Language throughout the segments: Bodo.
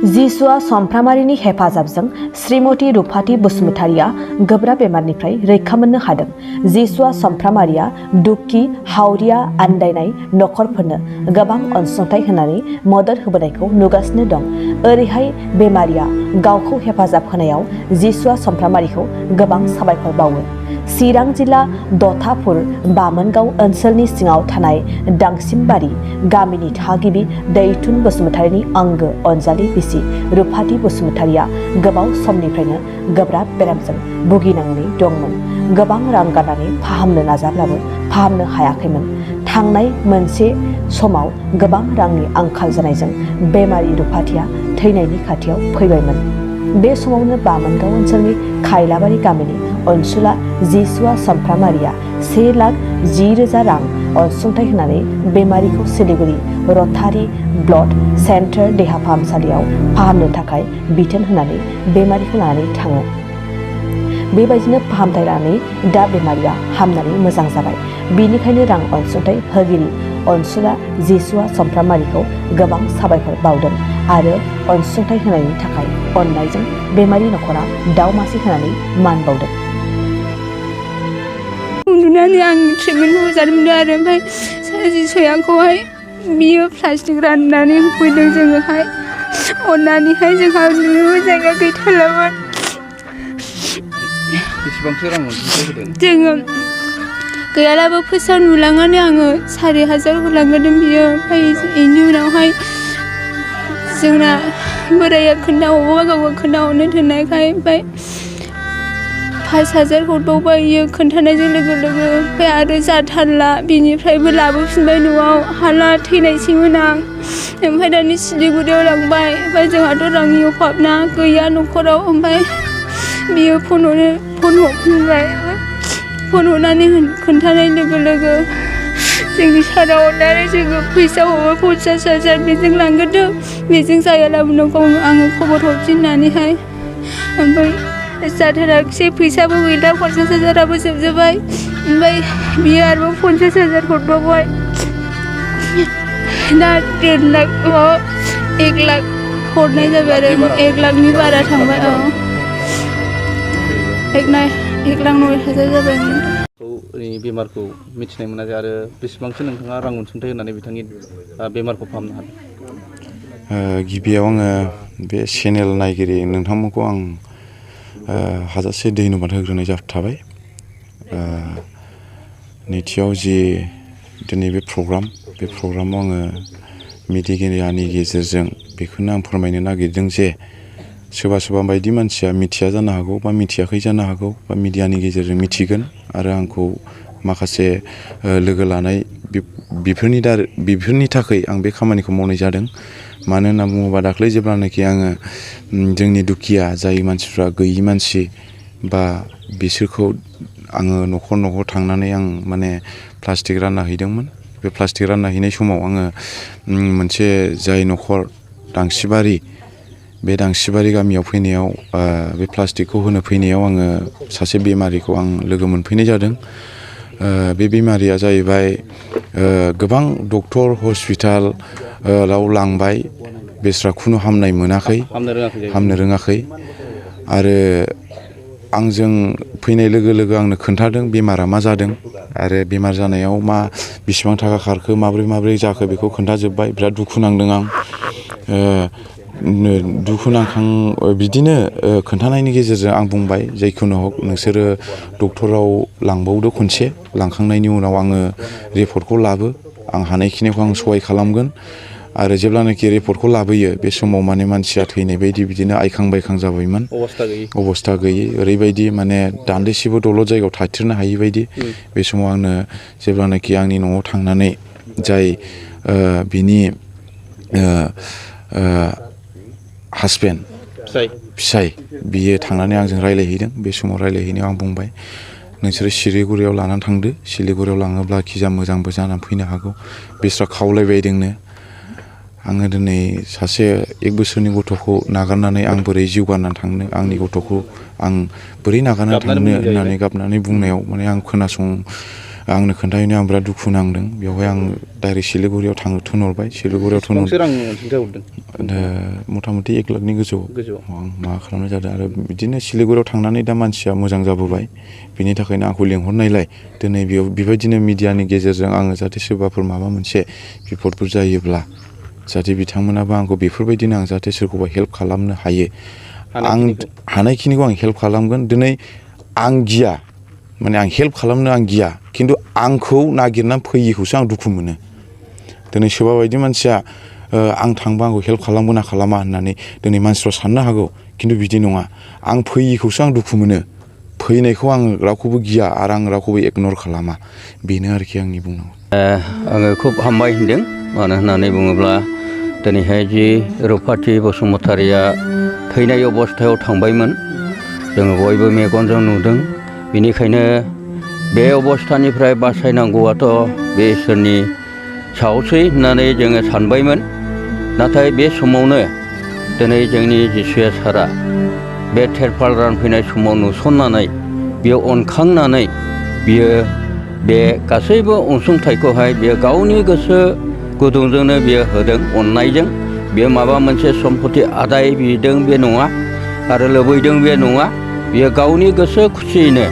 जिसुआ समफ्रामारिनि हेफाजाबजों श्रीमती रुफाथि बसुमतारिया गोब्राब बेमारनिफ्राय रैखा मोननो हादों। जिसुआ समफ्रामारिया दुखि हावरिया आन्दायनाय नखरफोरनो गोबां अनसुंथाइ होनानै मदद होबोनायखौ नुगासिनो दं। ओरैहाय बेमारिया गावखौ हेफाजाब होनायाव जिसुआ समफ्रामारिखौ गोबां साबायखर बावो। चिरां जिल्ला दथाफुर बामोनगाव ओनसोलनि सिङाव थानाय दांसिमबारि गामिनि थागिबि दैथुन बसुमतारिनि आंगो अनजालि बिसि रुफाथि बसुमतारिया गोबाव समनिफ्रायनो गोब्राब बेरामजों भुगिनांनानै दंमोन। गोबां रां गारनानै फाहामनो नाजाब्लाबो फाहामनो हायाखैमोन। थांनाय मोनसे समाव गोबां रांनि आंखाल जानायजों बेमारि रुफाथिया थैनायनि खाथियाव फैबायमोन। बे समावनो बामोनगाव ओनसोलनि खायलाबारि गामिनि अनसुला जिसुआ समफ्रामारिया 1,10,000 रां अनसुंथाइ होनानै बेमारिखौ सिलिगुरि रथारि ब्लड सेन्टार देहा फाहामसालियाव फाहामनो थाखाय बिथोन होनानै बेमारिखौ लानानै थाङो। बेबायदिनो फाहामथाय लानानै दा बेमारिया हामनानै मोजां जाबाय। बेनिखायनो रां अनसुंथाइ होगिरि अनसुला जिसुआ समफ्रामारिखौ गोबां साबायखर बावदों आरो अनसुंथाइ होनायनि थाखाय अननायजों बेमारि नखरा दाउ मासे होनानै मान बावदों। उन्दुनानै आं ट्रिटमेन्ट होजादोंमोन आरो ओमफ्राय जिसुआ आंखौहाय बियो प्लास्टिक राननानै होफैदों। जोङोहाय अननानैहाय जोंहा नुनो जायगा गैथारलामोन। बेसेबांसो रां अनसुंथाइ होदों? जोङो गैयालाबो फैसा नुलांनानै आङो 4,000 होलांग्रोदों बियो। ओमफ्राय बेनि उनावहाय जोंना बोराया खोन्थाहरबाय गावबा खोन्थाहरनो थिननायखाय ओमफ्राय 5,000 हरबावबाय इयो खोन्थानायजों लोगो लोगो। ओमफ्राय आरो जाथारला बिनिफ्रायबो लाबोफिनबाय न'आव हाला थैनायसैमोन आं। ओमफ्राय दानि सिलिगुरियाव लांबाय। ओमफ्राय जोंहाथ' रांनि अभाबना गैया न'खराव। ओमफ्राय बियो फन हरफिनबाय। फन हरनानै खोन्थानाय लोगो लोगो जोंनि सारा अननानै जोङो फैसा हरबाय 50,000 बेजों लांग्रोदों। बेजों जायालाबो न'खौ आङो खबर हरफिननानैहाय ओमफ्राय जाथाराखिसै फैसाबो गैला 50,000आबो जोबजोब्बाय। ओमफ्राय बियो आरोबाव 50,000 हरबावबाय। दा 1.5 लाख 1 लाख हरनाय जाबाय आरो 1 लाखनि बारा थांबाय। 1,09,000 जाबाय। बेमारखौ मिथिनाय मोनाखै आरो बेसेबांसो नोंथाङा रां अनसुंथाइ होनानै बिथांनि बेमारखौ फाहामनो हादों? गिबियाव आङो बे चेनेल नायगिरि नोंथांमोनखौ आं हाजासे धन्यबाद होग्रोनाय थाबाय। नैथियाव जि दिनै बे प्रग्रामाव आङो मिडियानि गेजेरजों बेखौनो आं फोरमायनो नागिरदों जे सोरबा बायदि मानसिया मिथिया जानो हागौ बा मिथियाखै जानो हागौ बा मिडियानि गेजेरजों मिथिगोन आरो आंखौ माखासे लोगो लानाय बेफोरनि थाखाय आं बे खामानिखौ मावनाय जादों। मानो होनना बुङोबा दाख्लै जेब्लानाखि आङो जोंनि दुखिया जाय मानसिफ्रा गैयि मानसि बा बिसोरखौ आङो न'खर थांनानै आं माने प्लास्टिक रानना हैदोंमोन। बे प्लास्टिक रानना हैनाय समाव आङो मोनसे जाय न'खर बे दांसिबारि गामियाव फैनायाव बे प्लास्टिकखौ होनो फैनायाव आङो सासे बेमारिखौ आं लोगो मोनफैनाय जादों। बे बेमारिया जाहैबाय गोबां डक्टर हस्पिटालाव लांबाय बेस्रा खुनु हामनाय मोनाखै, हामनो रोङाखै आरो आंजों फैनाय लोगो लोगो आंनो खोन्थादों बेमारा मा जादों आरो बेमार जानायाव बेसेबां थाखा खारखो माब्रै जाखो बेखौ खोन्थाजोब्बाय। बिराद दुखु नांदों आं। बिदिनो खोन्थानायनि गेजेरजों आं बुंबाय जायखुनु हक नोंसोरो डक्टराव लांबावदो खनसे, लांखांनायनि उनाव आङो रिपर्टखौ लाबो, आं हानायखिनिखौ आं सहाय खालामगोन। आरो जेब्लानाखि रिपर्टखौ लाबोयो बे समाव माने मानसिया थैनाय बायदि बिदिनो आइखां बायखां जाबायमोन, अबस्था गैयै ओरैबायदि माने दान्दिसेबो दलद जायगायाव थाथेरनो हायि बायदि। बे समाव आंनो जेब्लानाखि आंनि न'आव थांनानै जाय बिनि हासबेन्ड फिसाय बियो थांनानै आंजों रायज्लायहैदों। बे समाव रायज्लायहैनायाव आं बुंबाय नोंसोरो सिलिगुरियाव लानानै थांदो, सिलिगुरियाव लाङोब्ला खिजा मोजांबो जानानै फैनो हागौ। बिस्रा खावलायबायदोंनो आङो दिनै सासे 1 बोसोरनि गथ'खौ नागारनानै आं बोरै जिउ गारनानै थांनो, आंनि गथ'खौ आं बोरै नागारनानै थांनो होननानै गाबनानै बुंनायाव माने आं आंनो खोन्थाहैनो आं बिराद दुखु नांदों बेवहाय आं डाइरेक्ट सिलिगुरियाव थिनहरबाय सिलिगुरियाव बेसेबांसो रां अनसुंथाइ हरदों मथा मथि 1 लाखनि गोजौआव गोजौआव आं माबा खालामनाय जादों आरो बिदिनो सिलिगुरियाव थांनानै दा मानसिया मोजां जाबोबाय बिनि थाखायनो आंखौ लेंहरनायलाय दिनै बेयाव बेबायदिनो मिडियानि गेजेरजों आङो जाहाथे सोरबाफोर माबा मोनसे बिपदफोर जायोब्ला जाहाथे बिथांमोनाबो आंखौ बेफोरबायदिनो आं जाहाथे सोरखौबा हेल्प खालामनो हायो आं हानायखिनिखौ आं हेल्प खालामगोन दिनै आं गिया माने आं हेल्प खालामनो आं गिया खिन्थु आंखौ नागिरनानै फैयिखौसो आं दुखु मोनो दिनै सोरबा बायदि मानसिया आं थांबा आंखौ हेल्प खालामगोन ना खालामा होननानै दिनै मानसिफ्रा साननो हागौ खिन्थु बिदि नङा आं फैयिखौसो आं दुखु मोनो फैनायखौ आं रावखौबो गिया आरो आं रावखौबो इगनर खालामा बेनो आरोखि आंनि बुंनांगौ आङो खुब हामबाय होनदों मानो होननानै बुङोब्ला दिनैहाय जि रुपाथि बसुमतारिया थैनाय अबस्थायाव थांबायमोन जोङो बयबो मेगनजों नुदों बेनिखायनो बे अबस्थानिफ्राय बासायनांगौआथ' बे इसोरनि सायावसै होननानै जोङो सानबायमोन नाथाय बे समावनो दिनै जोंनि जिसुया सारा बे थेरफाल रानफैनाय समाव नुसननानै बियो अनखांनानै बियो बे गासैबो अनसुंथाइखौहाय बियो गावनि गोसो गुदुंजोंनो बियो होदों अननायजों बियो माबा मोनसे सम्पति आदाय बिदों बे नङा आरो लुबैदों बे नङा बियो गावनि गोसो खुसियैनो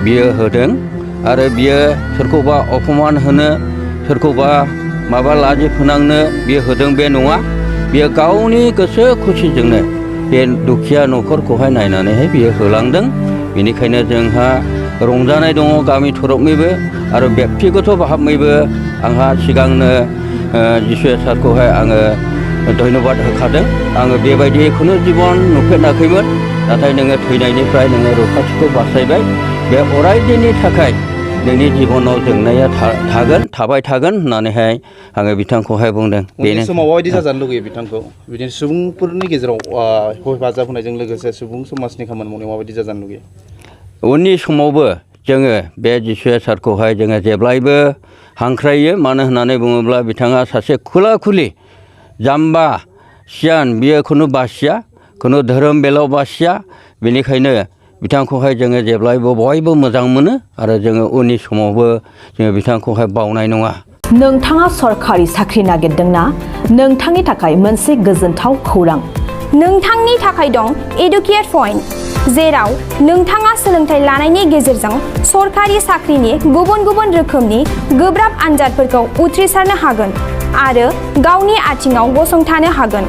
बियो होदों आरो बियो सोरखौबा अपमान होनो सोरखौबा माबा लाजि फोनांनो बियो होदों बे नङा बियो गावनि गोसो खुसिजोंनो बे दुखिया न'खरखौहाय नायनानैहाय बियो होलांदों बेनिखायनो जोंहा रंजानाय दङ गामि थरफनिबो आरो बेक्तिगत भाबैबो आंहा सिगांनो जिसुया सारखौहाय आङो धन्यबाद होखादों आङो बेबायदि खुनु जिबन नुफेराखैमोन नाथाय नोङो थैनायनिफ्राय नोङो रुपाथिखौ बासायबाय बे अरायदिननि थाखाय नोंनि जिबनाव जेंनाया थाबाय थागोन होननानैहाय आङो बिथांखौहाय बुंदों बेनि समाव माबायदि जाजानो लुगैयो बिथांखौ बिदिनो सुबुंफोरनि गेजेराव हेफाजाब होनायजों लोगोसे सुबुं समाजनि खामानि मावनायाव माबायदि जाजानो लुगैयो उननि समावबो जोङो बे जिसुया सारखौहाय जोङो जेब्लायबो हांख्रायो मानो होननानै बुङोब्ला बिथाङा सासे खुला खुलि जाम्बा सियान बियो खुनु बासिया खुनु धोरोम बेलाव बासिया बेनिखायनो बिथांखौहाय जोङो जेब्लायबो बयबो मोजां मोनो आरो जोङो उननि समावबो जोङो बिथांखौहाय बावनाय नङा नोंथाङा सरखारि साख्रि नागिरदोंना नोंथांनि थाखाय मोनसे गोजोनथाव खौरां नोंथांनि थाखाय दं एडुकेट पइन्ट जेराव नोंथाङा सोलोंथाइ लानायनि गेजेरजों सरखारि साख्रिनि गुबुन गुबुन रोखोमनि गोब्राब आनजादफोरखौ उथ्रिसारनो हागोन आरो गावनि आथिङाव गसंथानो हागोन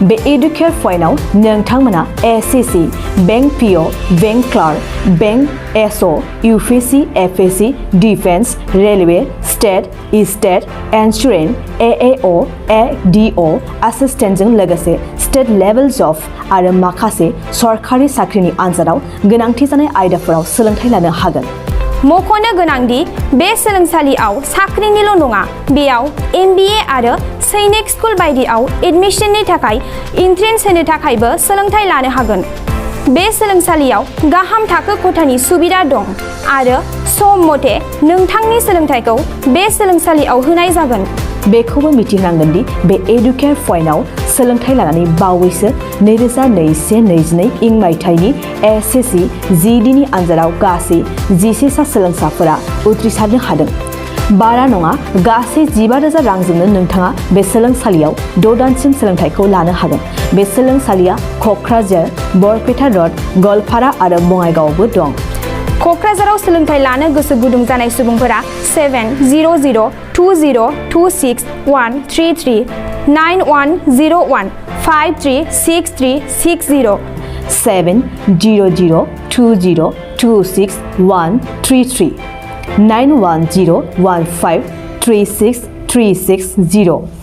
बे एडुकेट पइन्टआव नोंथांमोना SSC bank PO bank clerk bank SO UPSC एफएससि defence railway state insurance AAO ADO एसिस्टेन्टजों लोगोसे स्टेट लेभेल जब आरो माखासे सरखारि साख्रिनि आनजादाव गोनांथि जानाय आयदाफोराव सोलोंथाइ लानो हागोन मख'नो गोनांदि बे सोलोंसालियाव साख्रिनिल' नङा बेयाव MBA आरो सैनिक स्कुल बायदियाव एडमिशननि थाखाय एन्ट्रेन्स होनो थाखायबो सोलोंथाइ लानो हागोन बे सोलोंसालियाव गाहाम थाखो खथानि सुबिदा दं आरो सम मथे नोंथांनि सोलोंथाइखौ बे सोलोंसालियाव होनाय जागोन बेखौबो मिथिनांगोन दि बे एडुकेट पइन्टआव सोलोंथाइ लानानै बावैसो 2021-22 इं मायथाइनि एसएससि जिडिनि आनजादाव गासै 11 सा सोलोंसाफोरा उथ्रिसारनो हादों बारा नङा गासै 15,000 रांजोंनो नोंथाङा बे सोलोंसालियाव 6 दानसिम सोलोंथाइखौ लानो हागोन बे सोलोंसालिया क'क्राझार बरपेटा रड गवालपारा आरो बङाइगावआवबो दं क'क्राझाराव सोलोंथाइ लानो गोसो गुदुं जानाय सुबुंफोरा 70020261133 9101 536360 70020261133 9101536360